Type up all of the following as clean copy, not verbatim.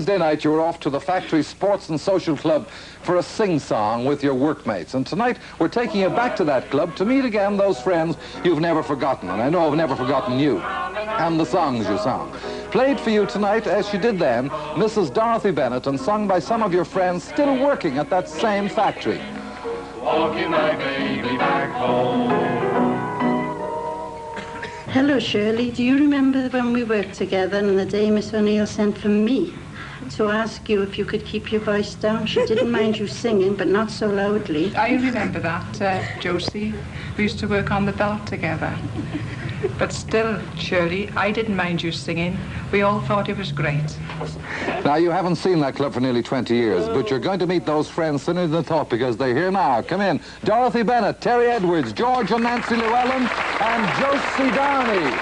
Wednesday night you were off to the Factory Sports and Social Club for a sing-song with your workmates. And tonight we're taking you back to that club to meet again those friends you've never forgotten. And I know I've never forgotten you and the songs you sang. Played for you tonight, as she did then, Mrs. Dorothy Bennett, and sung by some of your friends still working at that same factory. Walking my baby back home. Hello, Shirley. Do you remember when we worked together and the day Miss O'Neill sent for me to ask you if you could keep your voice down? She didn't mind you singing, but not so loudly. I remember that, Josie. We used to work on the belt together. But still, Shirley, I didn't mind you singing. We all thought it was great. Now, you haven't seen that club for nearly 20 years, but you're going to meet those friends sooner than thought because they're here now. Come in. Dorothy Bennett, Terry Edwards, George and Nancy Llewellyn, and Josie Downey.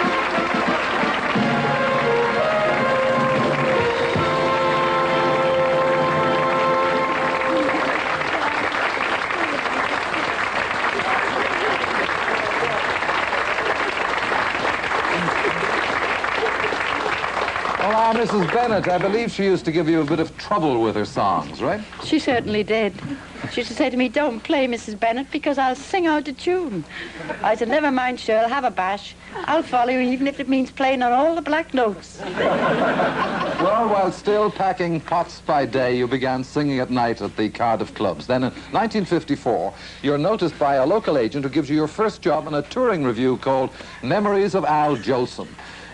Well, now, Mrs. Bennett, I believe she used to give you a bit of trouble with her songs, right? She certainly did. She used to say to me, "Don't play, Mrs. Bennett, because I'll sing out of tune." I said, "Never mind, Shirl, have a bash. I'll follow you, even if it means playing on all the black notes." Well, while still packing pots by day, you began singing at night at the Cardiff clubs. Then in 1954, you're noticed by a local agent who gives you your first job in a touring revue called Memories of Al Jolson.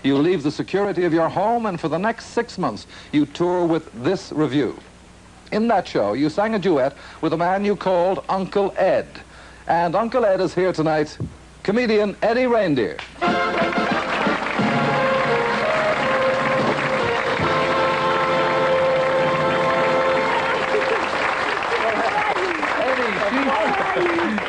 You leave the security of your home, and for the next 6 months, you tour with this revue. In that show, you sang a duet with a man you called Uncle Ed. And Uncle Ed is here tonight, comedian Eddie Reindeer.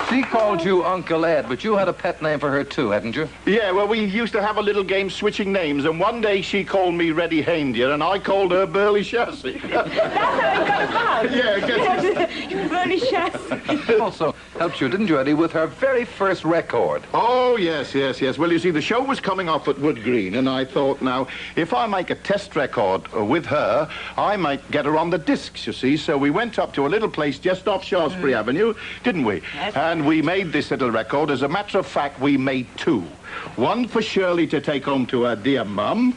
She called you Uncle Ed, but you had a pet name for her too, hadn't you? Yeah, well, we used to have a little game switching names, and one day she called me Reddy Reindeer, and I called her Burley Chassis. That's how it got about. Yeah, Burley Chassis. Also helped you, didn't you, Eddie, with her very first record? Oh, yes. Well, you see, the show was coming off at Wood Green, and I thought, now, if I make a test record with her, I might get her on the discs, you see. So we went up to a little place just off Shaftesbury Avenue, didn't we? Yes. And we made this little record. As a matter of fact, we made two. One for Shirley to take home to her dear mum,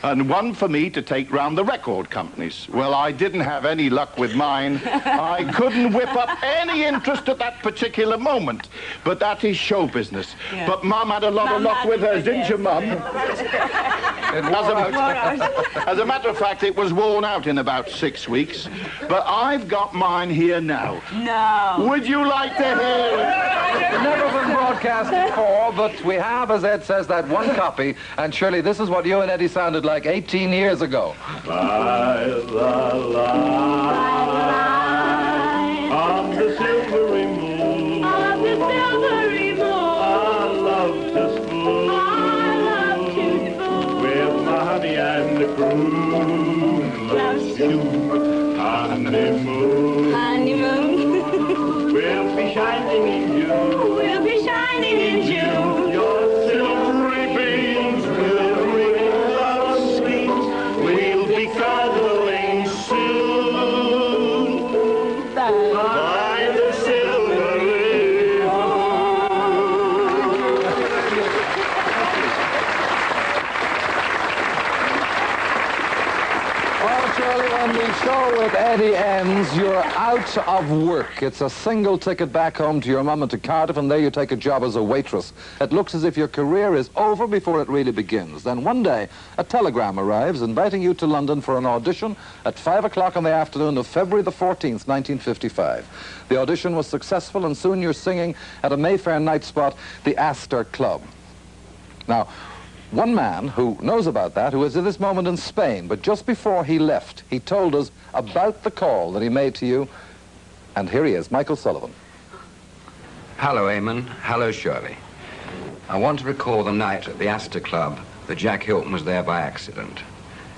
and one for me to take round the record companies. Well, I didn't have any luck with mine. I couldn't whip up any interest at that particular moment. But that is show business. Yeah. But Mum had a lot of luck with hers, didn't you, Mum? As a matter of fact, it was worn out in about 6 weeks. But I've got mine here now. No. Would you like to hear it? It's never been broadcast before, but we have, as Ed says, that one copy. And Shirley, this is what you and Eddie sounded like 18 years ago. By the light of the silvery moon, I love to spoon, with my honey and the crew. Love you, honeymoon, we'll be shining in June, your silvery beams will ring love sweet, we'll be cuddling soon by the silvery moon. Well, Shirley, when the show with Eddie ends, you're out of work. It's a single ticket back home to your mum and to Cardiff, and there you take a job as a waitress. It looks as if your career is over before it really begins. Then one day, a telegram arrives inviting you to London for an audition at 5 o'clock in the afternoon of February the 14th, 1955. The audition was successful, and soon you're singing at a Mayfair night spot, the Astor Club. Now, one man who knows about that, who is at this moment in Spain, but just before he left, he told us about the call that he made to you, and here he is, Michael Sullivan. Hello, Eamon. Hello, Shirley. I want to recall the night at the Astor Club that Jack Hilton was there by accident.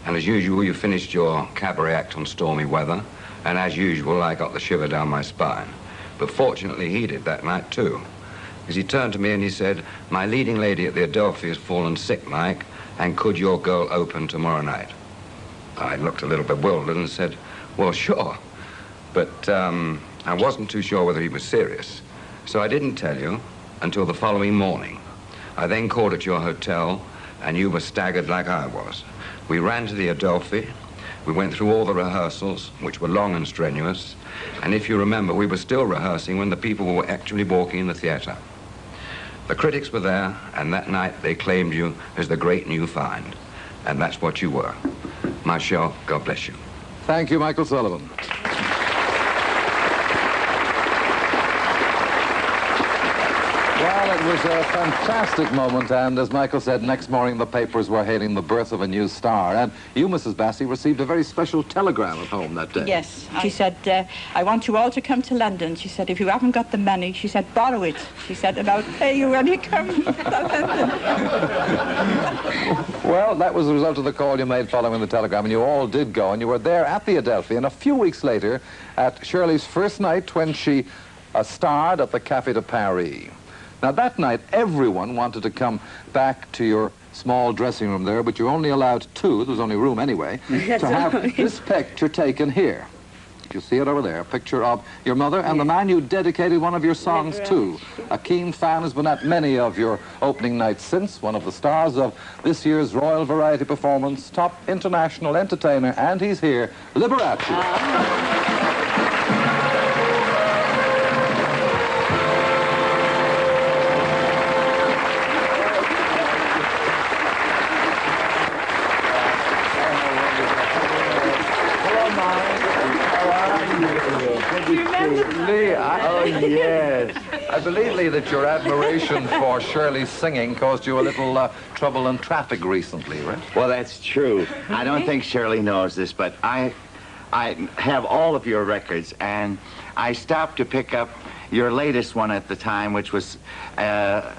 And as usual, you finished your cabaret act on stormy weather, and as usual, I got the shiver down my spine. But fortunately, he did that night, too. As he turned to me and he said, "My leading lady at the Adelphi has fallen sick, Mike, and could your girl open tomorrow night?" I looked a little bewildered and said, well, sure. But I wasn't too sure whether he was serious. So I didn't tell you until the following morning. I then called at your hotel, and you were staggered like I was. We ran to the Adelphi. We went through all the rehearsals, which were long and strenuous. And if you remember, we were still rehearsing when the people were actually walking in the theater. The critics were there, and that night they claimed you as the great new find. And that's what you were. Marshall, God bless you. Thank you, Michael Sullivan. Well, it was a fantastic moment, and as Michael said, next morning the papers were hailing the birth of a new star. And you, Mrs. Bassey, received a very special telegram at home that day. Yes. She said, I want you all to come to London. She said, if you haven't got the money, she said, borrow it. She said, and I'll pay you when you come to London. Well, that was the result of the call you made following the telegram, and you all did go, and you were there at the Adelphi, and a few weeks later, at Shirley's first night when she starred at the Café de Paris. Now, that night, everyone wanted to come back to your small dressing room there, but you're only allowed two, there was only room anyway, to have this picture taken here. You see it over there, a picture of your mother and the man you dedicated one of your songs to. A keen fan has been at many of your opening nights since, one of the stars of this year's Royal Variety Performance, top international entertainer, and he's here, Liberace. Lee, Oh, yes. I believe, Lee, that your admiration for Shirley's singing caused you a little trouble in traffic recently, right? Well, that's true. I don't think Shirley knows this, but I have all of your records, and I stopped to pick up your latest one at the time, which was a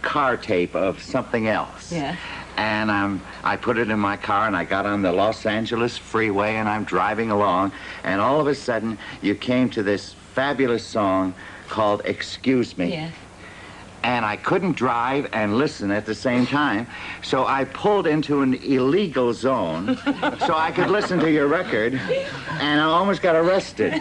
car tape of something else. Yeah. And I put it in my car, and I got on the Los Angeles freeway, and I'm driving along, and all of a sudden, you came to this fabulous song called Excuse Me. Yeah. And I couldn't drive and listen at the same time, so I pulled into an illegal zone so I could listen to your record, and I almost got arrested.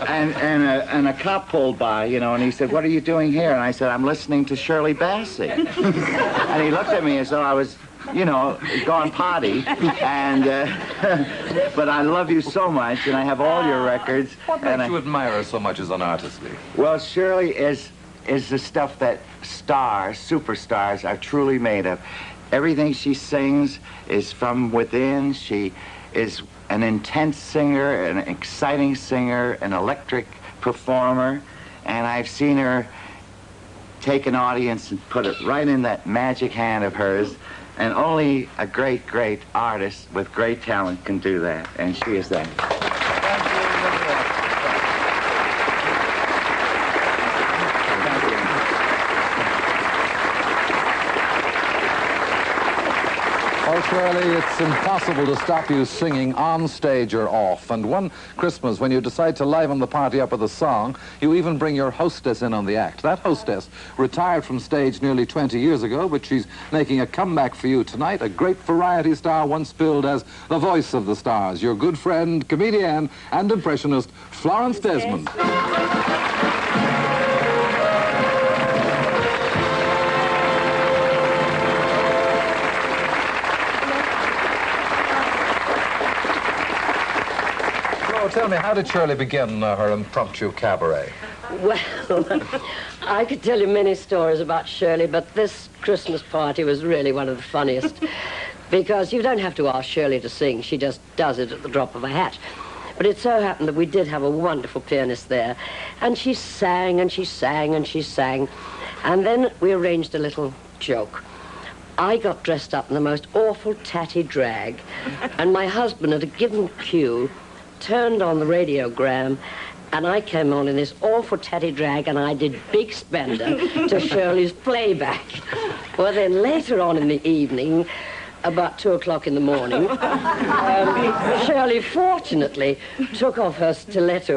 And a cop pulled by, you know, and he said, "What are you doing here?" And I said, "I'm listening to Shirley Bassey." And he looked at me as though I was, you know, gone potty. And but I love you so much, and I have all your records. What makes you admire her so much as an artist, Lee? Well, Shirley is the stuff that stars, superstars, are truly made of. Everything she sings is from within. She is an intense singer, an exciting singer, an electric performer, and I've seen her take an audience and put it right in that magic hand of hers, and only a great, great artist with great talent can do that, and she is that. Oh, Shirley, it's impossible to stop you singing on stage or off. And one Christmas, when you decide to liven the party up with a song, you even bring your hostess in on the act. That hostess retired from stage nearly 20 years ago, but she's making a comeback for you tonight. A great variety star once billed as the voice of the stars. Your good friend, comedian, and impressionist, Florence Desmond. Tell me, how did Shirley begin her impromptu cabaret? Well, I could tell you many stories about Shirley, but this Christmas party was really one of the funniest, because you don't have to ask Shirley to sing. She just does it at the drop of a hat. But it so happened that we did have a wonderful pianist there, and she sang, and she sang, and she sang, and then we arranged a little joke. I got dressed up in the most awful tatty drag, and my husband, at a given cue, turned on the radiogram, and I came on in this awful tatty drag, and I did Big Spender to Shirley's playback. Well, then later on in the evening, about 2 o'clock in the morning, Shirley fortunately took off her stiletto